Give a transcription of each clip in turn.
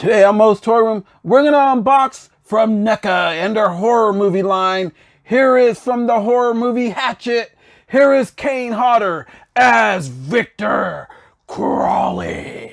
Today on MOE'S Toy Room, we're going to unbox from NECA and their horror movie line. Here is from the horror movie Hatchet. Here is Kane Hodder as Victor Crowley.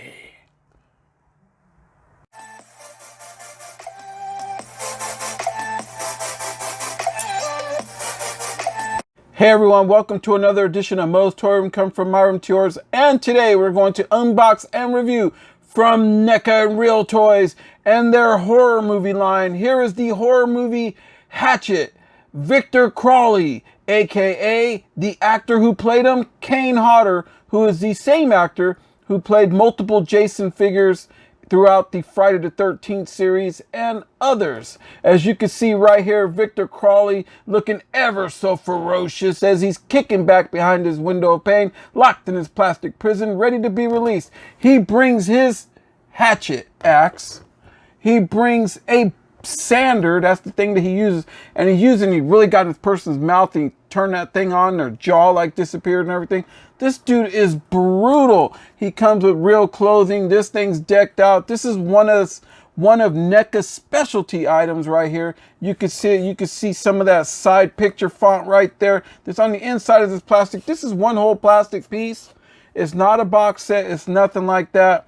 Hey everyone, welcome to another edition of MOE'S Toy Room, come from my room to yours. And today we're going to unbox and review from NECA and Real Toys and their horror movie line. Here is the horror movie Hatchet. Victor Crowley, aka the actor who played him, Kane Hodder, who is the same actor who played multiple Jason figures throughout the Friday the 13th series and others. As you can see right here, Victor Crowley looking ever so ferocious as he's kicking back behind his window of pain, locked in his plastic prison, ready to be released. He brings his hatchet axe. He brings a sander, that's the thing that he uses, and he really got in this person's mouth and he turned that thing on, their jaw like disappeared and everything. This dude is brutal. He comes with real clothing. This thing's decked out. This is one of NECA's specialty items right here. You can see it. You can see some of that side picture font right there that's on the inside of this plastic. This is one whole plastic piece. It's not a box set. It's nothing like that.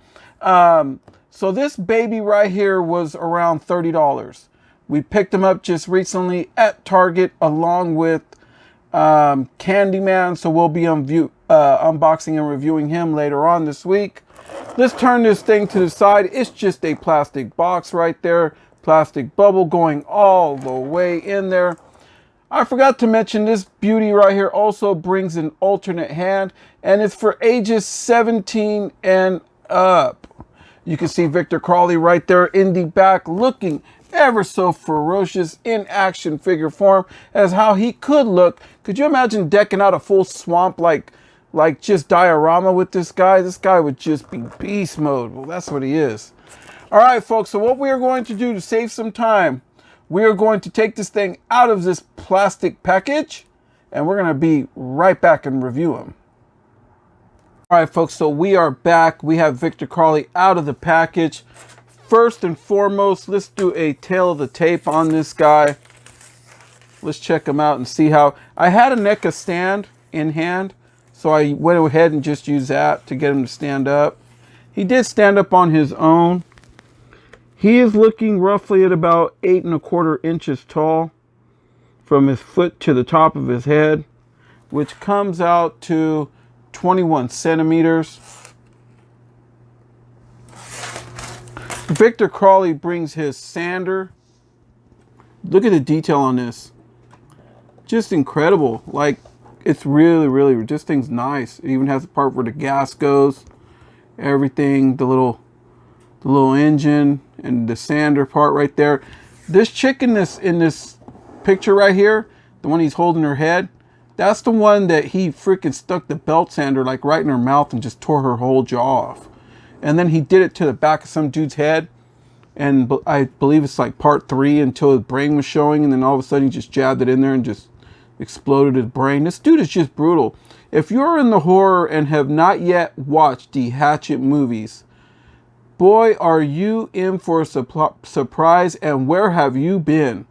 So this baby right here was around $30. We picked him up just recently at Target along with Candyman, so we'll be unboxing and reviewing him later on this week. Let's turn this thing to the side. It's just a plastic box right there, plastic bubble going all the way in there. I forgot to mention this beauty right here also brings an alternate hand, and it's for ages 17 and up. You can see Victor Crowley right there in the back looking ever so ferocious in action figure form as how he could look. Could you imagine decking out a full swamp like just diorama with this guy? This guy would just be beast mode. Well, that's what he is. All right, folks, so what we are going to do to save some time, we are going to take this thing out of this plastic package and we're going to be right back and review him. All right, folks, so we are back. We have Victor Crowley out of the package. First and foremost, let's do a tail of the tape on this guy. Let's check him out and see how... I had a NECA stand in hand, so I went ahead and just used that to get him to stand up. He did stand up on his own. He is looking roughly at about 8 1/4 inches tall from his foot to the top of his head, which comes out to 21 centimeters. Victor Crowley brings his sander. Look at the detail on this. Just incredible. Like, it's really, this thing's nice. It even has a part where the gas goes. Everything, the little engine and the sander part right there. This chick in this picture right here, the one he's holding her head, that's the one that he freaking stuck the belt sander like right in her mouth and just tore her whole jaw off. And then he did it to the back of some dude's head. And I believe it's like part 3 until his brain was showing. And then all of a sudden he just jabbed it in there and just exploded his brain. This dude is just brutal. If you're in the horror and have not yet watched the Hatchet movies, boy, are you in for a surprise. And where have you been?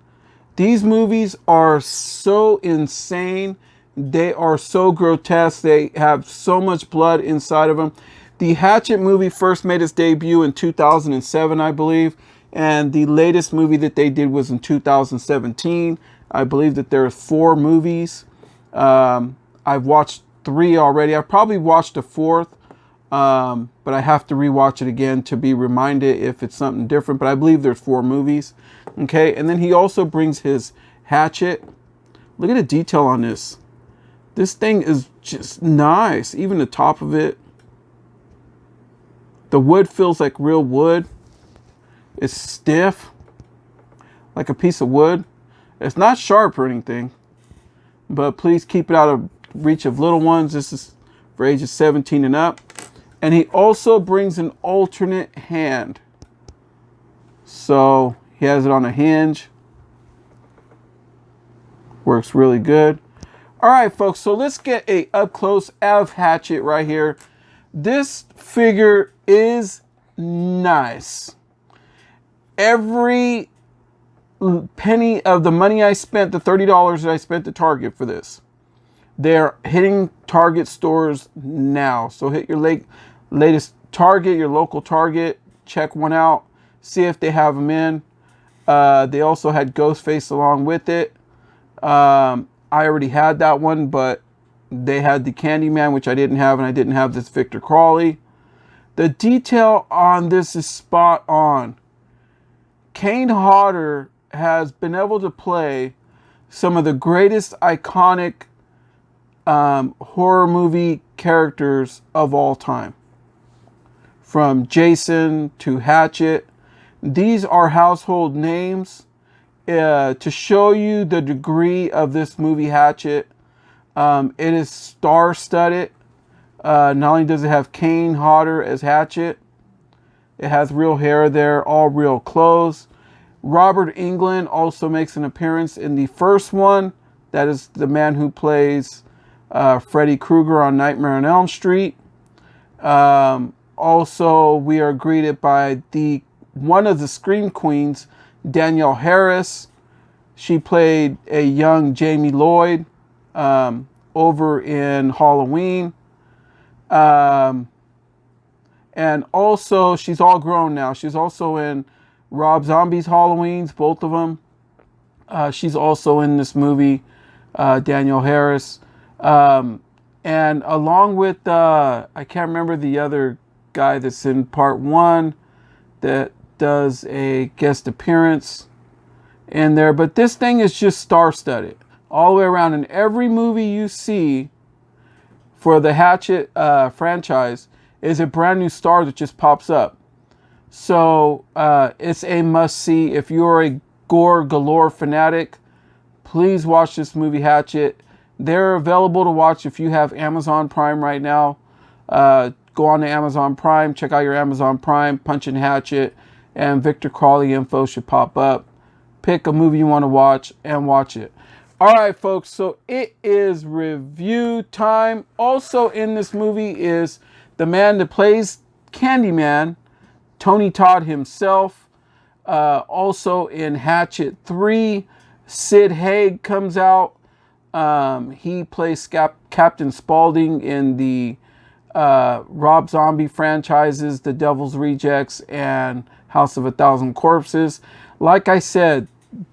These movies are so insane. They are so grotesque. They have so much blood inside of them. The Hatchet movie first made its debut in 2007, I believe. And the latest movie that they did was in 2017. I believe that there's 4 movies. I've watched 3 already. I've probably watched a 4th. But I have to rewatch it again to be reminded if it's something different. But I believe there's 4 movies. Okay, and then he also brings his hatchet. Look at the detail on this. This thing is just nice. Even the top of it. The wood feels like real wood. It's stiff. Like a piece of wood. It's not sharp or anything. But please keep it out of reach of little ones. This is for ages 17 and up. And he also brings an alternate hand. So he has it on a hinge. Works really good. All right, folks, so let's get a up close of Hatchet right here. This figure is nice. every penny of the money I spent, the $30 that I spent at Target for this. They're hitting Target stores now. So hit your latest Target, your local Target, check one out, see if they have them in. They also had Ghostface along with it. I already had that one, but they had the Candyman, which I didn't have, and I didn't have this Victor Crowley. The detail on this is spot on. Kane Hodder has been able to play some of the greatest iconic horror movie characters of all time. From Jason to Hatchet. These are household names. To show you the degree of this movie Hatchet, it is star-studded. Not only does it have Kane Hodder as Hatchet, it has real hair there, all real clothes. Robert Englund also makes an appearance in the first one. That is the man who plays Freddy Krueger on Nightmare on Elm Street. Also, we are greeted by one of the Scream Queens, Danielle Harris. She played a young Jamie Lloyd over in Halloween. And also, she's all grown now. She's also in Rob Zombie's Halloweens, both of them. She's also in this movie, Danielle Harris. And along with, I can't remember the other guy that's in part one that does a guest appearance in there. But this thing is just star-studded all the way around. In every movie you see for the Hatchet franchise is a brand new star that just pops up. So it's a must-see. If you're a gore galore fanatic, please watch this movie Hatchet. They're available to watch if you have Amazon Prime right now. Go on to Amazon Prime, check out your Amazon Prime, punch in Hatchet, and Victor Crowley info should pop up. Pick a movie you want to watch and watch it. All right, folks, so it is review time. Also in this movie is the man that plays Candyman, Tony Todd himself. Also in Hatchet 3, Sid Haig comes out. He plays Captain Spaulding in the Rob Zombie franchises, The Devil's Rejects and House of a Thousand Corpses. Like I said,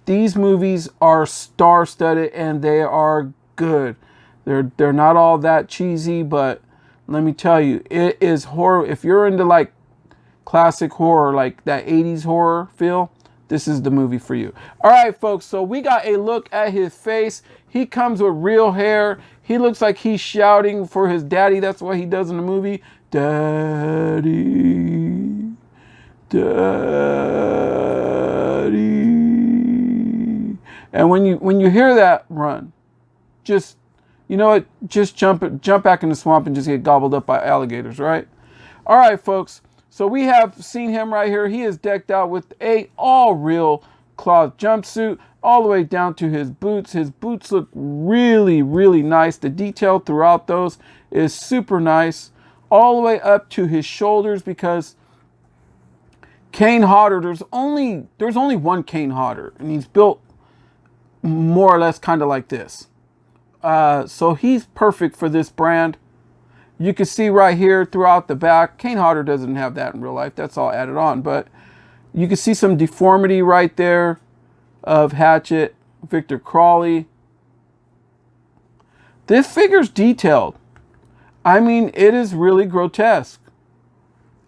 these movies are star-studded and they are good. They're not all that cheesy, but let me tell you, it is horror. If you're into like classic horror, like that 80s horror feel, this is the movie for you. All right, folks, so we got a look at his face. He comes with real hair. He looks like he's shouting for his daddy. That's what he does in the movie. Daddy, daddy. And when you hear that, run. Just, you know what? Just jump back in the swamp and just get gobbled up by alligators, right? All right, folks. So we have seen him right here. He is decked out with a all real cloth jumpsuit all the way down to his boots. His boots look really, really nice. The detail throughout those is super nice. All the way up to his shoulders, because Kane Hodder, there's only one Kane Hodder, and he's built more or less kind of like this. So he's perfect for this brand. You can see right here throughout the back, Kane Hodder doesn't have that in real life. That's all added on. But you can see some deformity right there of Hatchet, Victor Crowley. This figure's detailed. I mean, it is really grotesque.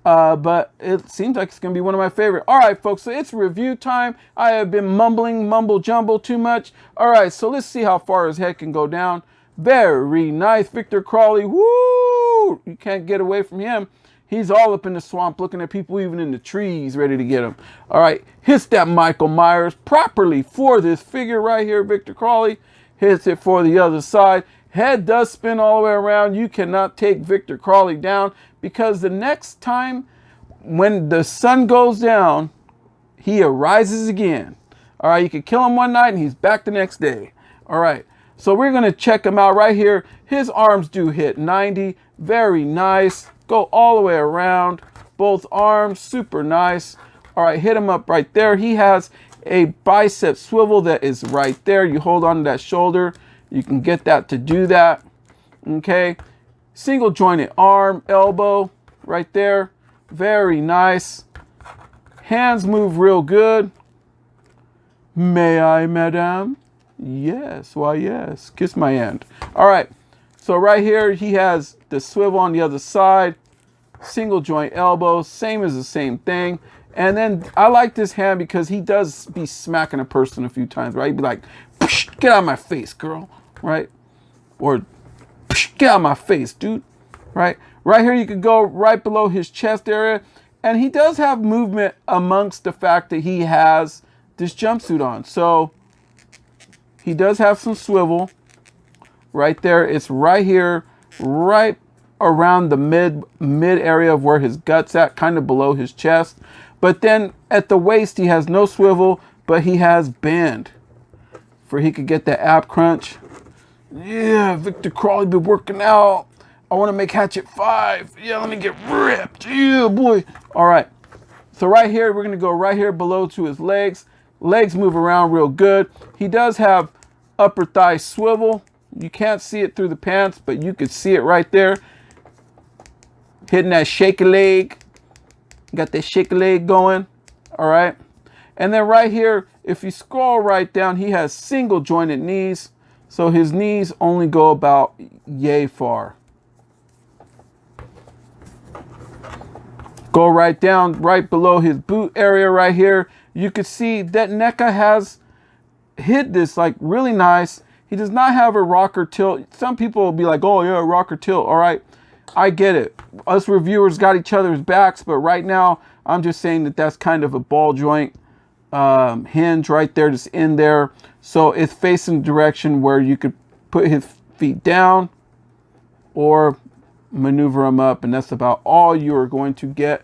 But it seems like it's going to be one of my favorite. All right, folks, so it's review time. I have been mumble jumble too much. All right, so let's see how far his head can go down. Very nice, Victor Crowley. Woo! You can't get away from him. He's all up in the swamp looking at people even in the trees ready to get him. All right, hits that Michael Myers properly for this figure right here, Victor Crowley. Hits it for the other side. Head does spin all the way around. You cannot take Victor Crowley down, because the next time when the sun goes down, he arises again. All right, you can kill him one night and he's back the next day. All right, so we're going to check him out right here. His arms do hit 90. Very nice. Go all the way around. Both arms, super nice. All right, hit him up right there. He has a bicep swivel that is right there. You hold on to that shoulder. You can get that to do that. Okay. Single jointed arm, elbow right there. Very nice. Hands move real good. May I, madame? Yes, why yes. Kiss my hand. All right. So right here, he has the swivel on the other side. Single joint elbow, same as the same thing. And then I like this hand because he does be smacking a person a few times, right? He'd be like, get out of my face, girl, right? Or get out of my face, dude, right? Right here, you could go right below his chest area. And he does have movement amongst the fact that he has this jumpsuit on. So he does have some swivel right there. It's right here, right around the mid area of where his gut's at, kind of below his chest. But then at the waist, he has no swivel, but he has bend for he could get that ab crunch. Yeah, Victor Crowley been working out. I want to make Hatchet 5. Yeah, let me get ripped. Yeah, boy. All right. So right here, we're going to go right here below to his legs. Legs move around real good. He does have upper thigh swivel. You can't see it through the pants, but you can see it right there. Hitting that shaky leg. Got that shaky leg going. All right. And then right here, if you scroll right down, he has single jointed knees. So his knees only go about yay far. Go right down, right below his boot area right here. You can see that NECA has hid this like really nice. He does not have a rocker tilt. Some people will be like, oh yeah, rocker tilt. All right, I get it. Us reviewers got each other's backs, but right now I'm just saying that that's kind of a ball joint hinge right there, just in there. So it's facing the direction where you could put his feet down or maneuver them up, and that's about all you are going to get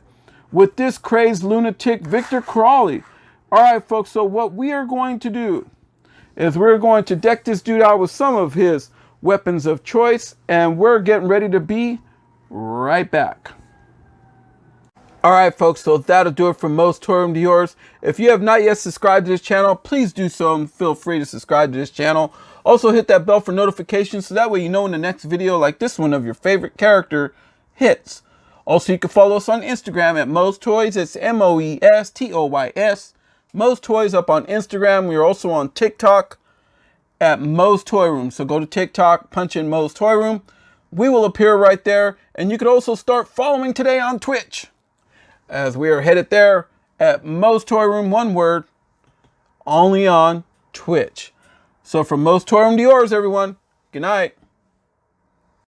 with this crazed lunatic Victor Crowley. All right, folks, so what we are going to do is we're going to deck this dude out with some of his weapons of choice, and we're getting ready to be right back. All right, folks, so that'll do it from Moe's Toy Room to yours. If you have not yet subscribed to this channel, please do so and feel free to subscribe to this channel. Also hit that bell for notifications so that way you know when the next video like this one of your favorite character hits. Also, you can follow us on Instagram at Moe's Toys. It's MOE'S, Moe's Toys up on Instagram. We are also on TikTok at Moe's Toy Room. So go to TikTok, punch in Moe's Toy Room. We will appear right there. And you could also start following today on Twitch, as we are headed there at Moe's Toy Room, one word, only on Twitch. So from Moe's Toy Room to yours, everyone, good night.